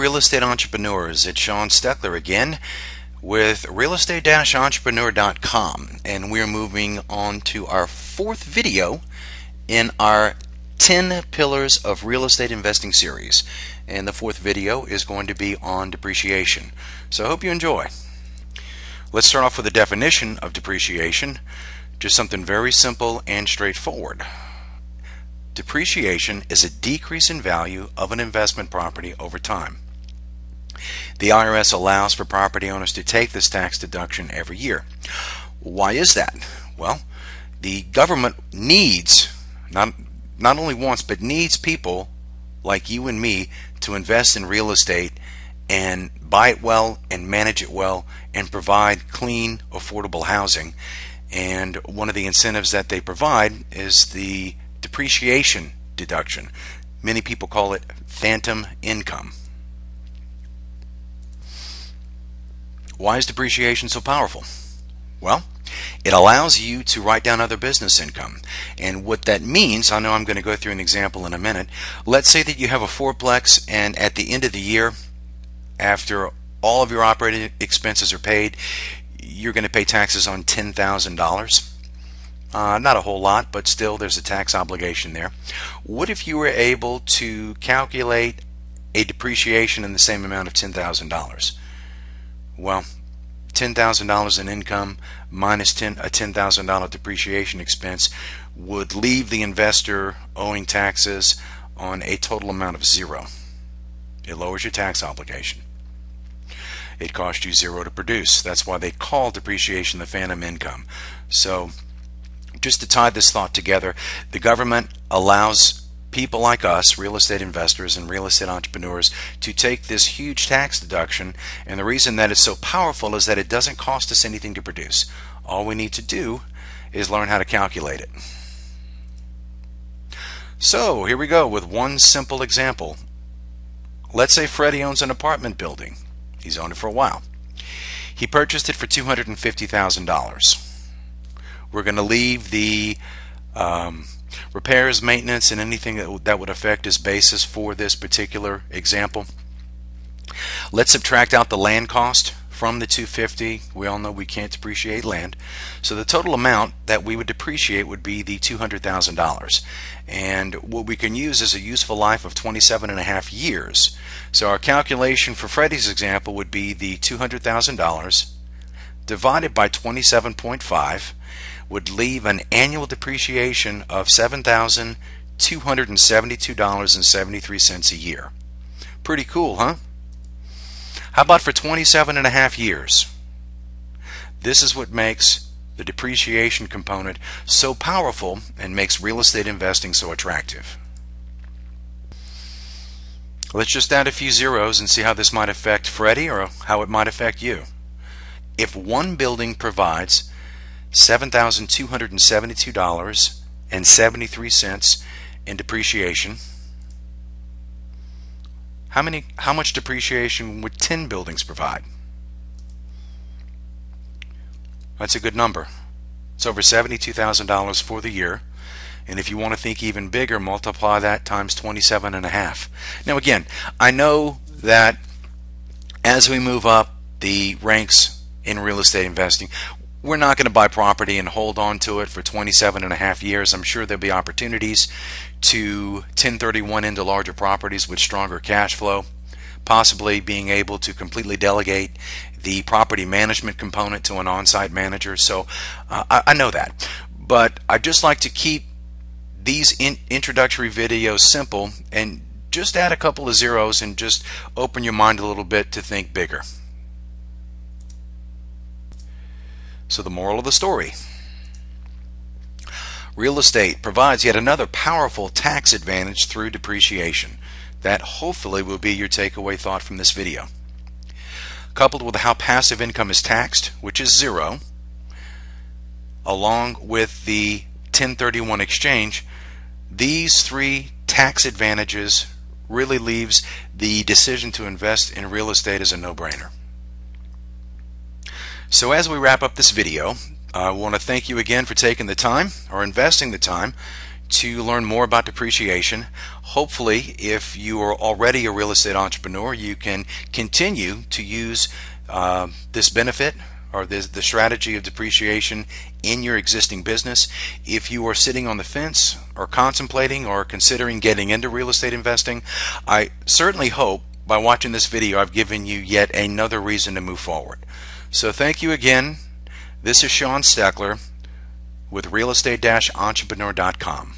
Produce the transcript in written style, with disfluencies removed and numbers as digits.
real estate entrepreneurs. It's Sean Steckler again with realestate-entrepreneur.com, and we're moving on to our fourth video in our 10 Pillars of Real Estate Investing series. And the fourth video is going to be on depreciation. So I hope you enjoy. Let's start off with the definition of depreciation. Just something very simple and straightforward. Depreciation is a decrease in value of an investment property over time. The IRS allows for property owners to take this tax deduction every year. Why is that? Well, the government needs, not only wants, but needs people like you and me to invest in real estate and buy it well and manage it well and provide clean, affordable housing. And one of the incentives that they provide is the depreciation deduction. Many people call it phantom income. Why is depreciation so powerful? Well, it allows you to write down other business income. And what that means, I know I'm going to go through an example in a minute. Let's say that you have a fourplex, and at the end of the year, after all of your operating expenses are paid, you're going to pay taxes on $10,000. Not a whole lot, but still there's a tax obligation there. What if you were able to calculate a depreciation in the same amount of $10,000? Well, $10,000 in income minus a $10,000 depreciation expense would leave the investor owing taxes on a total amount of zero. It lowers your tax obligation. It costs you zero to produce. That's why they call depreciation the phantom income. So just to tie this thought together, the government allows people like us, real estate investors and real estate entrepreneurs, to take this huge tax deduction, and the reason that it's so powerful is that it doesn't cost us anything to produce. All we need to do is learn how to calculate it. So here we go with one simple example. Let's say Freddie owns an apartment building. He's owned it for a while. He purchased it for $250,000. We're going to leave the repairs, maintenance, and anything that would affect his basis for this particular example. Let's subtract out the land cost from the $250,000. We all know we can't depreciate land. So the total amount that we would depreciate would be the $200,000. And what we can use is a useful life of 27.5 years. So our calculation for Freddie's example would be the $200,000 divided by 27.5 would leave an annual depreciation of $7,272.73 a year. Pretty cool, huh? How about for 27.5 years? This is what makes the depreciation component so powerful and makes real estate investing so attractive. Let's just add a few zeros and see how this might affect Freddie or how it might affect you. If one building provides $7,272.73 in depreciation, how much depreciation would 10 buildings provide? That's a good number. It's over $72,000 for the year. And if you want to think even bigger, multiply that times 27.5. Now again, I know that as we move up the ranks in real estate investing, we're not going to buy property and hold on to it for 27.5 years. I'm sure there'll be opportunities to 1031 into larger properties with stronger cash flow, possibly being able to completely delegate the property management component to an on-site manager. So I know that, but I just like to keep these introductory videos simple and just add a couple of zeros and just open your mind a little bit to think bigger. So the moral of the story: real estate provides yet another powerful tax advantage through depreciation. That hopefully will be your takeaway thought from this video. Coupled with how passive income is taxed, which is zero, along with the 1031 exchange, these three tax advantages really leaves the decision to invest in real estate as a no-brainer. So as we wrap up this video, I want to thank you again for taking the time or investing the time to learn more about depreciation. Hopefully, if you are already a real estate entrepreneur, you can continue to use this benefit or the strategy of depreciation in your existing business. If you are sitting on the fence or contemplating or considering getting into real estate investing, I certainly hope by watching this video I've given you yet another reason to move forward. So thank you again. This is Sean Steckler with realestate-entrepreneur.com.